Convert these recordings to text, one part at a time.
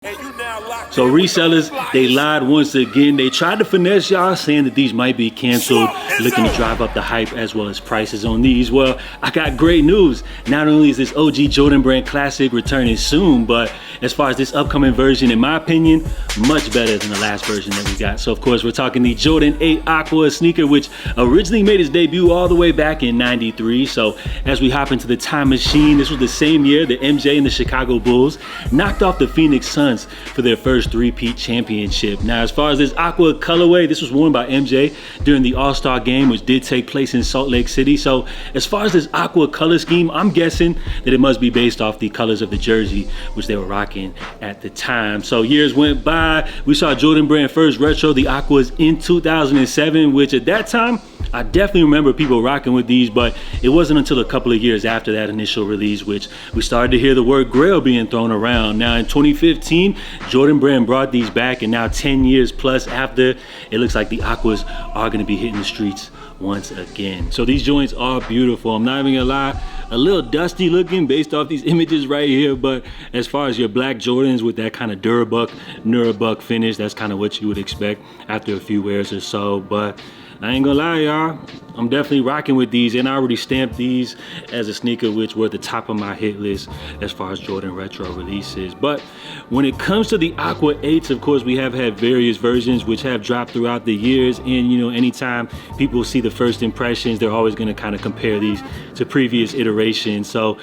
So resellers, they lied once again. They tried to finesse y'all, saying that these might be canceled, looking to drive up the hype as well as prices on these. Well, I got great news. Not only is this OG Jordan Brand Classic returning soon, but as far as this upcoming version, in my opinion, much better than the last version that we got. So of course, we're talking the Jordan 8 Aqua sneaker, which originally made its debut all the way back in '93. So as we hop into the time machine, this was the same year that MJ and the Chicago Bulls knocked off the Phoenix Suns for their first three-peat championship. Now, as far as this Aqua colorway, this was worn by MJ during the All-Star game, which did take place in Salt Lake City. So as far as this Aqua color scheme, I'm guessing that it must be based off the colors of the jersey, which they were rocking at the time. So years went by, we saw Jordan Brand first retro the Aquas in 2007, which at that time, I definitely remember people rocking with these, but it wasn't until a couple of years after that initial release, which we started to hear the word grail being thrown around. Now in 2015, Jordan Brand brought these back, and now 10 years plus after, it looks like the Aquas are gonna be hitting the streets once again. So these joints are beautiful. I'm not even gonna lie, a little dusty looking based off these images right here, but as far as your black Jordans with that kind of Durabuck finish, that's kind of what you would expect after a few wears or so. But I ain't gonna lie, y'all, I'm definitely rocking with these, and I already stamped these as a sneaker which were at the top of my hit list as far as Jordan retro releases. But when it comes to the Aqua 8s, of course, we have had various versions which have dropped throughout the years, and you know, anytime people see the first impressions, they're always gonna kind of compare these to previous iterations. So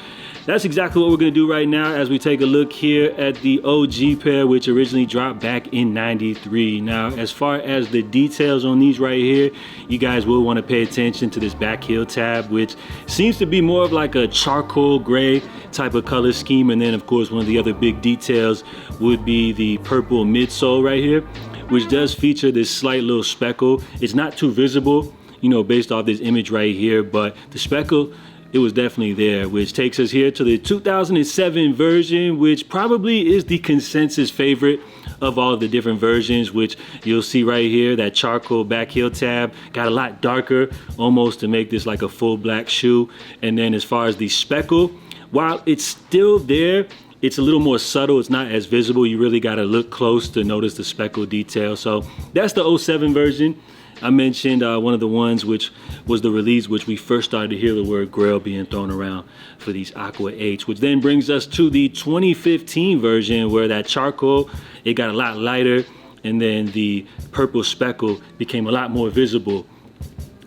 that's exactly what we're gonna do right now as we take a look here at the OG pair, which originally dropped back in '93. Now, as far as the details on these right here, you guys will wanna pay attention to this back heel tab, which seems to be more of like a charcoal gray type of color scheme. And then of course, one of the other big details would be the purple midsole right here, which does feature this slight little speckle. It's not too visible, you know, based off this image right here, but the speckle, it was definitely there, which takes us here to the 2007 version, which probably is the consensus favorite of all of the different versions, which you'll see right here, that charcoal back heel tab got a lot darker, almost to make this like a full black shoe. And then as far as the speckle, while it's still there, it's a little more subtle, it's not as visible. You really gotta look close to notice the speckle detail. So that's the '07 version. I mentioned one of the ones which was the release which we first started to hear the word grail being thrown around for these Aqua 8s, which then brings us to the 2015 version where that charcoal, it got a lot lighter, and then the purple speckle became a lot more visible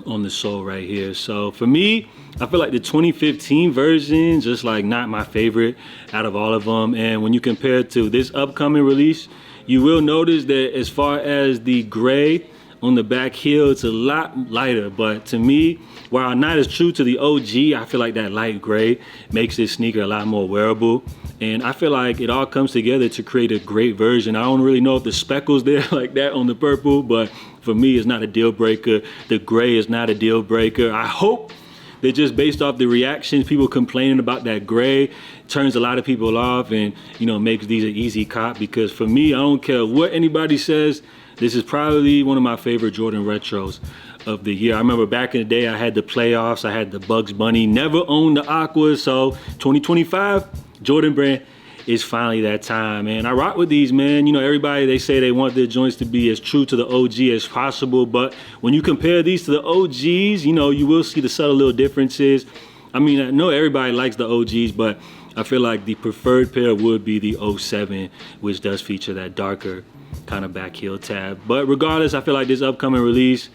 on the sole right here. So for me, I feel like the 2015 version, just like not my favorite out of all of them. And when you compare it to this upcoming release, you will notice that as far as the gray on the back heel, it's a lot lighter, but to me, while not as true to the OG, I feel like that light gray makes this sneaker a lot more wearable. And I feel like it all comes together to create a great version. I don't really know if the speckle's there like that on the purple, but for me, it's not a deal breaker. The gray is not a deal breaker. I hope that just based off the reactions, people complaining about that gray turns a lot of people off and, you know, makes these an easy cop, because for me, I don't care what anybody says, this is probably one of my favorite Jordan retros of the year. I remember back in the day, I had the playoffs, I had the Bugs Bunny, never owned the Aqua. So 2025, Jordan Brand, is finally that time, man. I rock with these, man. You know, everybody, they say they want their joints to be as true to the OG as possible, but when you compare these to the OGs, you know, you will see the subtle little differences. I mean, I know everybody likes the OGs, but I feel like the preferred pair would be the '07, which does feature that darker kind of back heel tab. But regardless, I feel like this upcoming release,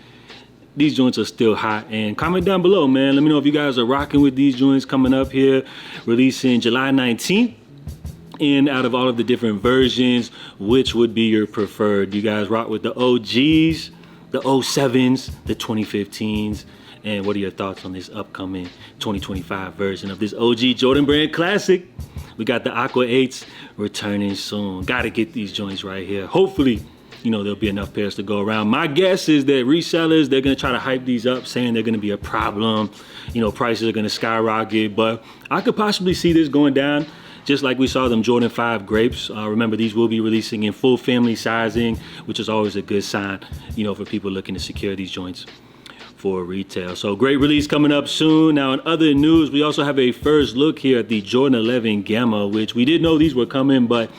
these joints are still hot. And comment down below, man. Let me know if you guys are rocking with these joints coming up here, releasing July 19th. And out of all of the different versions, which would be your preferred? You guys rock with the OGs, the '07s, the 2015s? And what are your thoughts on this upcoming 2025 version of this OG Jordan Brand Classic? We got the Aqua 8s returning soon. Gotta get these joints right here. Hopefully, you know, there'll be enough pairs to go around. My guess is that resellers, they're gonna try to hype these up, saying they're gonna be a problem. You know, prices are gonna skyrocket, but I could possibly see this going down, just like we saw them Jordan 5 grapes. Remember, these will be releasing in full family sizing, which is always a good sign, you know, for people looking to secure these joints for retail. So great release coming up soon. Now in other news, we also have a first look here at the Jordan 11 Gamma, which we did know these were coming, but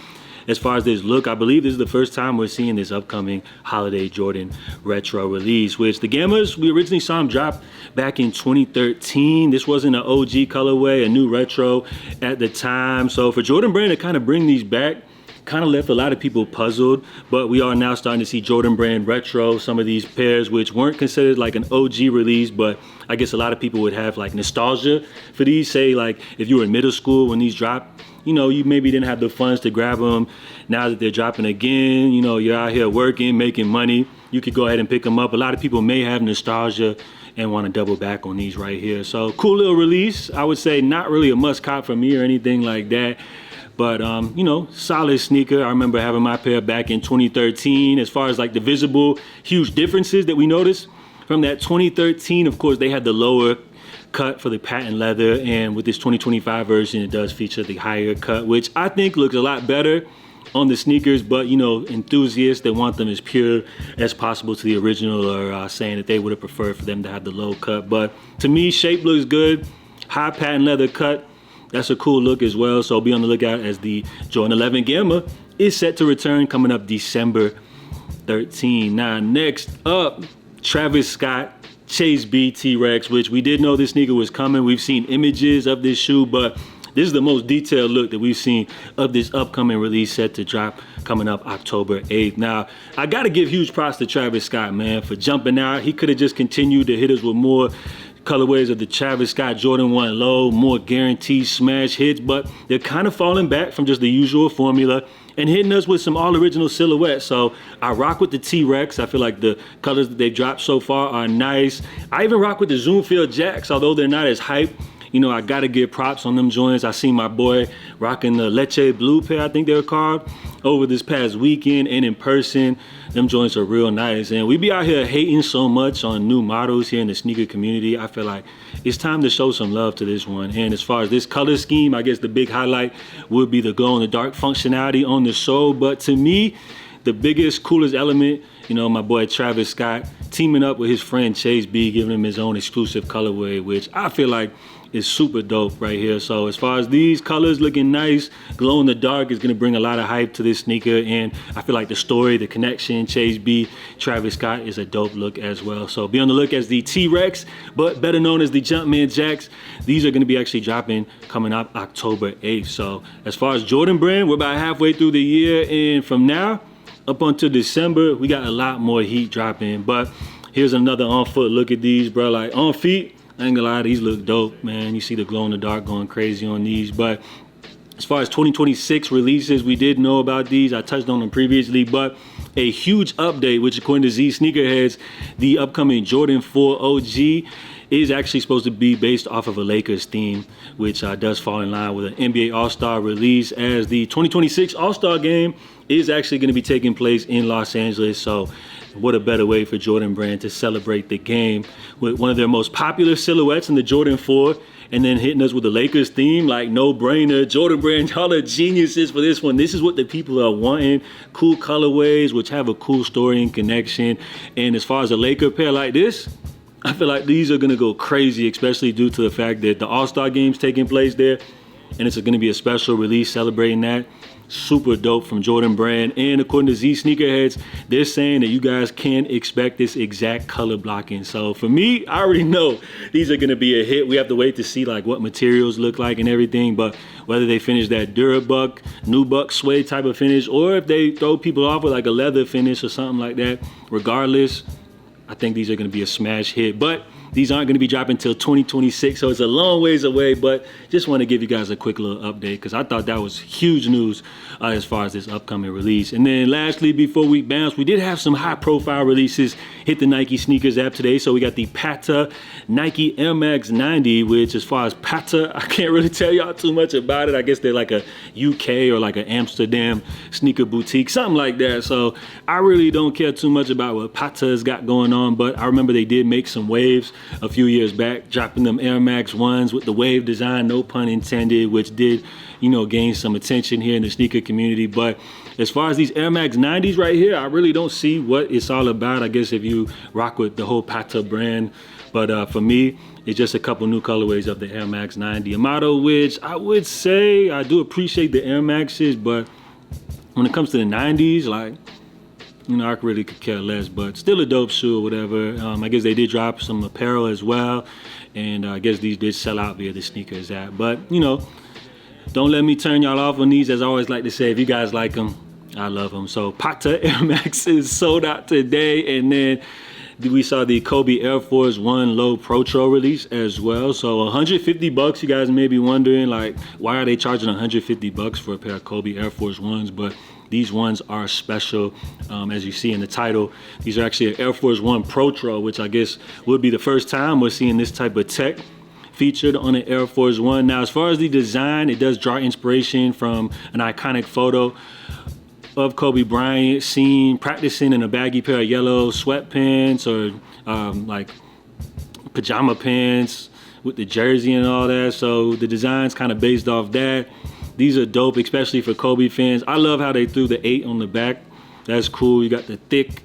as far as this look, I believe this is the first time we're seeing this upcoming holiday Jordan retro release, which the Gammas, we originally saw them drop back in 2013. This wasn't an OG colorway, a new retro at the time. So for Jordan Brand to kind of bring these back, kind of left a lot of people puzzled, but we are now starting to see Jordan Brand retro, some of these pairs which weren't considered like an OG release, but I guess a lot of people would have like nostalgia for these. Say like if you were in middle school when these dropped, you know, you maybe didn't have the funds to grab them. Now that they're dropping again, you know, you're out here working, making money, you could go ahead and pick them up. A lot of people may have nostalgia and want to double back on these right here. So cool little release. I would say not really a must cop for me or anything like that. But, you know, solid sneaker. I remember having my pair back in 2013. As far as like the visible huge differences that we noticed from that 2013, of course, they had the lower cut for the patent leather. And with this 2025 version, it does feature the higher cut, which I think looks a lot better on the sneakers. But, you know, enthusiasts that want them as pure as possible to the original are saying that they would have preferred for them to have the low cut. But to me, shape looks good. High patent leather cut. That's a cool look as well. So be on the lookout as the Jordan 11 Gamma is set to return coming up December 13. Now, next up, Travis Scott Chase B T-Rex, which we did know this sneaker was coming. We've seen images of this shoe, but this is the most detailed look that we've seen of this upcoming release set to drop coming up October 8th. Now, I got to give huge props to Travis Scott, man, for jumping out. He could have just continued to hit us with more colorways of the Travis Scott Jordan 1 Low, more guaranteed smash hits, but they're kind of falling back from just the usual formula and hitting us with some all original silhouettes. So I rock with the T-Rex. I feel like the colors that they've dropped so far are nice. I even rock with the Zoomfield Jacks, although they're not as hype. You know, I gotta give props on them joints. I seen my boy rocking the Leche Blue pair, I think they were called, over this past weekend and in person. Them joints are real nice. And we be out here hating so much on new models here in the sneaker community. I feel like it's time to show some love to this one. And as far as this color scheme, I guess the big highlight would be the glow-in-the-dark functionality on the sole. But to me, the biggest, coolest element, you know, my boy Travis Scott teaming up with his friend Chase B, giving him his own exclusive colorway, which I feel like is super dope right here. So as far as these colors looking nice, glow in the dark is going to bring a lot of hype to this sneaker. And I feel like the story, the connection, Chase B, Travis Scott is a dope look as well. So be on the look as the T-Rex, but better known as the Jumpman Jacks. These are going to be actually dropping coming up October 8th. So as far as Jordan Brand, we're about halfway through the year. And from now up until December, we got a lot more heat dropping. But here's another on foot look at these, bro. Like on feet, I ain't gonna lie, these look dope, man. You see the glow in the dark going crazy on these. But as far as 2026 releases, we did know about these. I touched on them previously, but a huge update, which according to Z Sneakerheads, the upcoming Jordan 4 OG is actually supposed to be based off of a Lakers theme, which does fall in line with an NBA All-Star release, as the 2026 All-Star game is actually going to be taking place in Los Angeles. So what a better way for Jordan Brand to celebrate the game with one of their most popular silhouettes in the Jordan 4, and then hitting us with the Lakers theme. Like, no brainer. Jordan Brand, y'all are geniuses for this one. This is what the people are wanting. Cool colorways, which have a cool story and connection. And as far as a Laker pair like this, I feel like these are gonna go crazy, especially due to the fact that the All-Star game's taking place there, and it's gonna be a special release celebrating that. Super dope from Jordan Brand. And according to Z Sneakerheads, they're saying that you guys can expect this exact color blocking. So for me, I already know these are gonna be a hit. We have to wait to see like what materials look like and everything, but whether they finish that Durabuck, Nubuck suede type of finish, or if they throw people off with like a leather finish or something like that, regardless, I think these are going to be a smash hit. But these aren't going to be dropping until 2026, so it's a long ways away. But just want to give you guys a quick little update because I thought that was huge news as far as this upcoming release. And then lastly, before we bounce, we did have some high profile releases hit the Nike sneakers app today. So we got the Pata Nike Air Max 90, which as far as Pata, I can't really tell y'all too much about it. I guess they're like a UK or like an Amsterdam sneaker boutique, something like that. So I really don't care too much about what Pata's got going on, but I remember they did make some waves a few years back, dropping them Air Max 1s with the wave design, no pun intended, which did, you know, gain some attention here in the sneaker community. But as far as these Air Max 90s right here, I really don't see what it's all about. I guess if you rock with the whole Pata brand, but for me, it's just a couple new colorways of the Air Max 90, a model which I would say I do appreciate the Air Maxes, but when it comes to the 90s, like, you know, I really could care less, but still a dope shoe or whatever. I guess they did drop some apparel as well, and I guess these did sell out via the Sneakers app. But, you know, don't let me turn y'all off on these. As I always like to say, if you guys like them, I love them. So Pata Air Max is sold out today, and then we saw the Kobe Air Force One Low Protro release as well. So 150 bucks. You guys may be wondering, like, why are they charging 150 bucks for a pair of Kobe Air Force Ones? But these ones are special, as you see in the title. These are actually an Air Force One Protro, which I guess would be the first time we're seeing this type of tech featured on an Air Force One. Now, as far as the design, it does draw inspiration from an iconic photo of Kobe Bryant seen practicing in a baggy pair of yellow sweatpants or like pajama pants with the jersey and all that. So the design's kind of based off that. These are dope, especially for Kobe fans. I love how they threw the 8 on the back. That's cool. You got the thick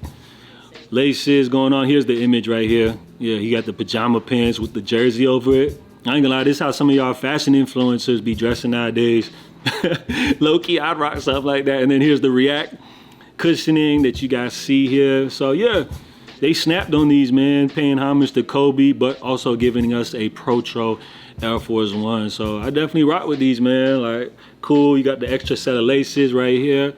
laces going on. Here's the image right here. Yeah, he got the pajama pants with the jersey over it. I ain't gonna lie, this is how some of y'all fashion influencers be dressing nowadays. Low-key, I'd rock stuff like that. And then here's the React cushioning that you guys see here. So yeah, they snapped on these, man, paying homage to Kobe, but also giving us a Protro Air Force One. So I definitely rock with these, man. Like, cool. You got the extra set of laces right here.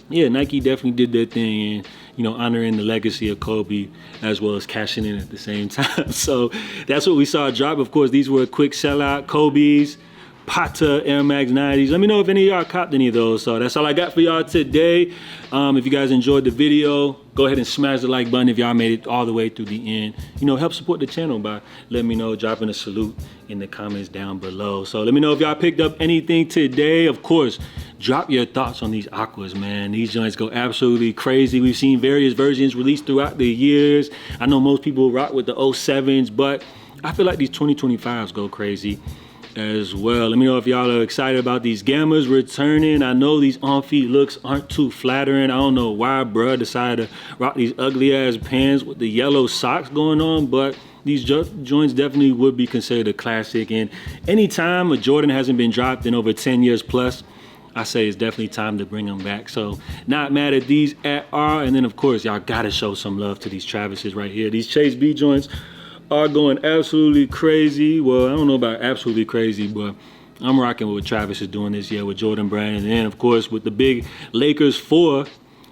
Yeah, Nike definitely did their thing, and, you know, honoring the legacy of Kobe as well as cashing in at the same time. So that's what we saw drop. Of course, these were a quick sellout. Kobe's, Pata Air Max 90s. Let me know if any of y'all copped any of those. So that's all I got for y'all today. If you guys enjoyed the video, go ahead and smash the like button if y'all made it all the way through the end. You know, help support the channel by letting me know, dropping a salute in the comments down below. So let me know if y'all picked up anything today. Of course, drop your thoughts on these Aquas, man. These joints go absolutely crazy. We've seen various versions released throughout the years. I know most people rock with the 07s, but I feel like these 2025s go crazy as well. Let me know if y'all are excited about these Gammas returning. I know these on-feet looks aren't too flattering. I don't know why bruh decided to rock these ugly ass pants with the yellow socks going on, but these joints definitely would be considered a classic. And anytime a Jordan hasn't been dropped in over 10 years plus, I say it's definitely time to bring them back. So not mad at these at all. And then of course, y'all gotta show some love to these Travises right here. These Chase B joints are going absolutely crazy. Well, I don't know about absolutely crazy, but I'm rocking with what Travis is doing this year with Jordan Brand. And then of course with the big Lakers 4,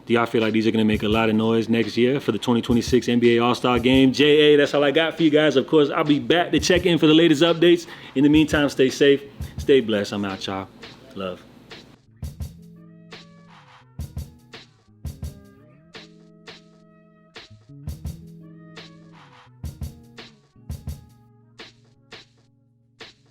do y'all feel like these are gonna make a lot of noise next year for the 2026 NBA All-Star Game? JA, that's all I got for you guys. Of course, I'll be back to check in for the latest updates. In the meantime, stay safe, stay blessed. I'm out, y'all. Love.